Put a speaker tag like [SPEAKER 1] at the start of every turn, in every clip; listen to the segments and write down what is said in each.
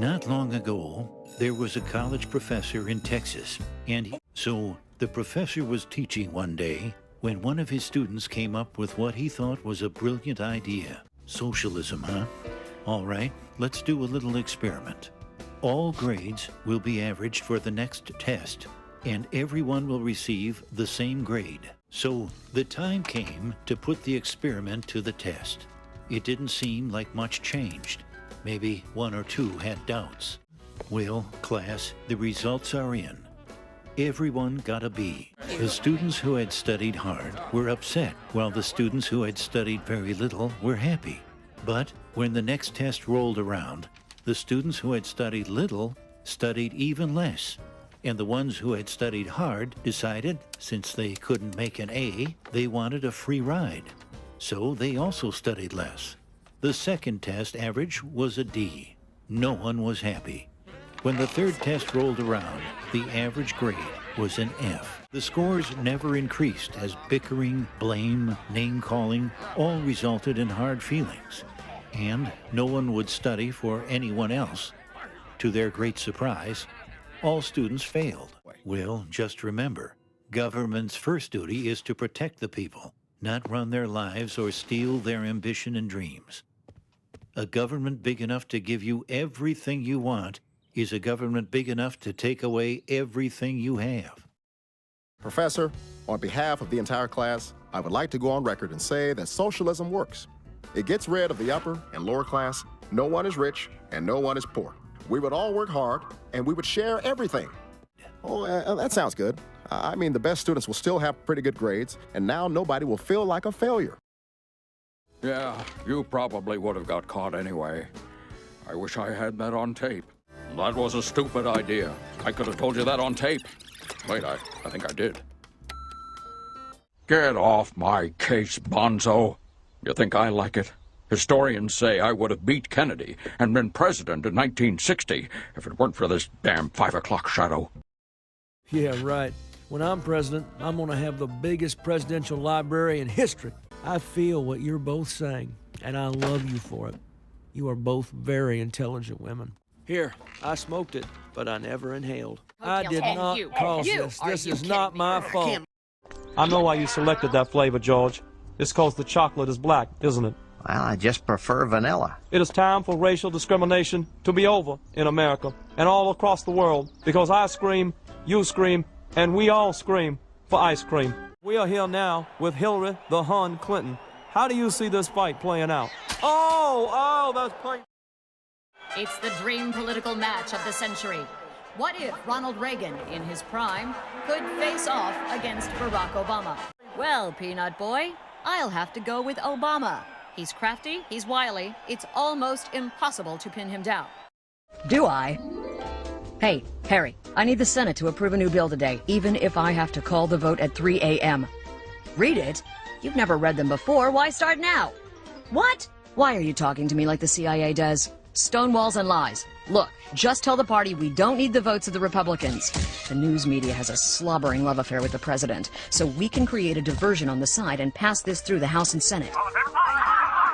[SPEAKER 1] Not long ago, there was a college professor in Texas, so the professor was teaching one day when one of his students came up with what he thought was a brilliant idea. Socialism, huh? All right, let's do a little experiment. All grades will be averaged for the next test, and everyone will receive the same grade. So the time came to put the experiment to the test. It didn't seem like much changed. Maybe one or two had doubts. Well, class, the results are in. Everyone got a B. The students who had studied hard were upset, while the students who had studied very little were happy. But when the next test rolled around, the students who had studied little studied even less, and the ones who had studied hard decided, since they couldn't make an A, they wanted a free ride. So they also studied less. The second test average was a D. No one was happy. When the third test rolled around, the average grade was an F. The scores never increased as bickering, blame, name-calling all resulted in hard feelings. And no one would study for anyone else. To their great surprise, all students failed. Well, just remember, government's first duty is to protect the people, not run their lives or steal their ambition and dreams. A government big enough to give you everything you want is a government big enough to take away everything you have.
[SPEAKER 2] Professor, on behalf of the entire class, I would like to go on record and say that socialism works. It gets rid of the upper and lower class. No one is rich and no one is poor. We would all work hard and we would share everything. Oh, that sounds good. I mean, the best students will still have pretty good grades, and now nobody will feel like a failure.
[SPEAKER 3] Yeah, you probably would have got caught anyway. I wish I had that on tape. That was a stupid idea. I could have told you that on tape. Wait, I think I did. Get off my case, Bonzo. You think I like it? Historians say I would have beat Kennedy and been president in 1960 if it weren't for this damn 5 o'clock shadow.
[SPEAKER 4] Yeah, right. When I'm president, I'm going to have the biggest presidential library in history. I feel what you're both saying, and I love you for it. You are both very intelligent women. Here, I smoked it, but I never inhaled. I did not cause this. This is not my fault.
[SPEAKER 5] I know why you selected that flavor, George. It's because the chocolate is black, isn't it?
[SPEAKER 6] Well, I just prefer vanilla.
[SPEAKER 5] It is time for racial discrimination to be over in America and all across the world, because I scream, you scream, and we all scream for ice cream. We are here now with Hillary the Hun Clinton. How do you see this fight playing out? Oh, that's plain.
[SPEAKER 7] It's the dream political match of the century. What if Ronald Reagan, in his prime, could face off against Barack Obama? Well, Peanut Boy, I'll have to go with Obama. He's crafty, he's wily, it's almost impossible to pin him down.
[SPEAKER 8] Do I? Hey, Harry, I need the Senate to approve a new bill today, even if I have to call the vote at 3 a.m. Read it? You've never read them before, why start now? What? Why are you talking to me like the CIA does? Stonewalls and lies. Look, just tell the party we don't need the votes of the Republicans. The news media has a slobbering love affair with the president, so we can create a diversion on the side and pass this through the House and Senate.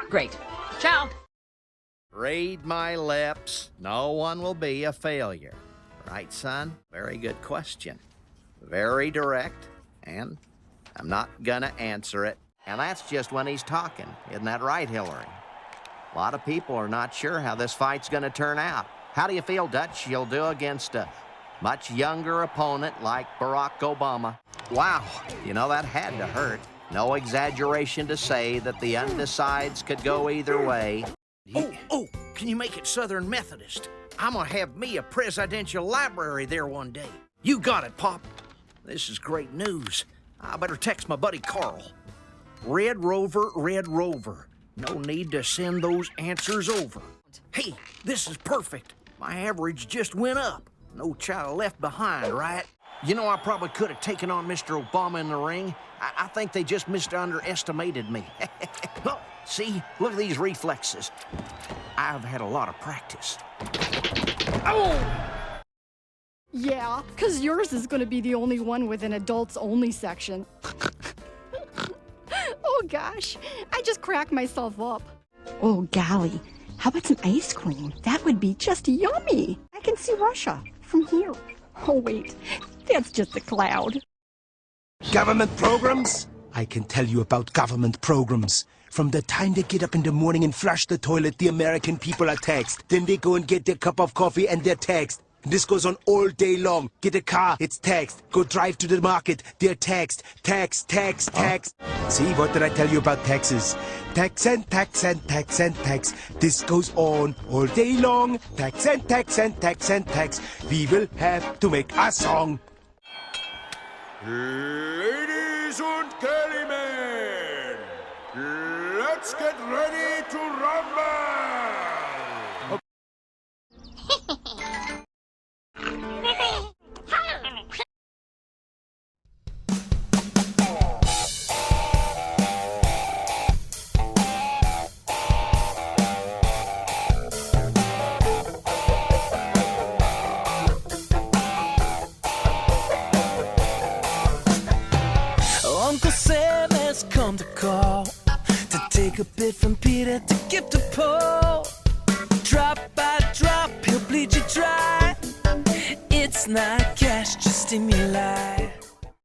[SPEAKER 8] Great. Ciao.
[SPEAKER 6] Read my lips. No one will be a failure. Right, son? Very good question. Very direct, and I'm not gonna answer it. And that's just when he's talking. Isn't that right, Hillary? A lot of people are not sure how this fight's gonna turn out. How do you feel, Dutch, you'll do against a much younger opponent like Barack Obama? Wow, you know, that had to hurt. No exaggeration to say that the undecides could go either way.
[SPEAKER 9] Oh, can you make it Southern Methodist? I'm gonna have me a presidential library there one day. You got it, Pop. This is great news. I better text my buddy Carl. Red Rover, Red Rover. No need to send those answers over. Hey, this is perfect. My average just went up. No child left behind, right? You know, I probably could have taken on Mr. Obama in the ring. I think they just underestimated me. Look, see? Look at these reflexes. I've had a lot of practice. Oh!
[SPEAKER 10] Yeah, because yours is going to be the only one with an adults-only section. Oh, gosh. I just cracked myself up.
[SPEAKER 11] Oh, golly. How about some ice cream? That would be just yummy. I can see Russia from here. Oh, wait. That's just a cloud.
[SPEAKER 12] Government programs? I can tell you about government programs. From the time they get up in the morning and flush the toilet, the American people are taxed. Then they go and get their cup of coffee and they're taxed. This goes on all day long. Get a car, it's taxed. Go drive to the market, they're taxed. Tax. See, what did I tell you about taxes? Tax and tax and tax and tax. This goes on all day long. Tax and tax and tax and tax. We will have to make a song.
[SPEAKER 13] Ladies und Gentlemen, let's get ready to rumble!
[SPEAKER 14] Uncle Sam has come to call to take a bit from Peter to give to Paul. Drop by drop, he'll bleed you dry. It's not cash, just stimuli.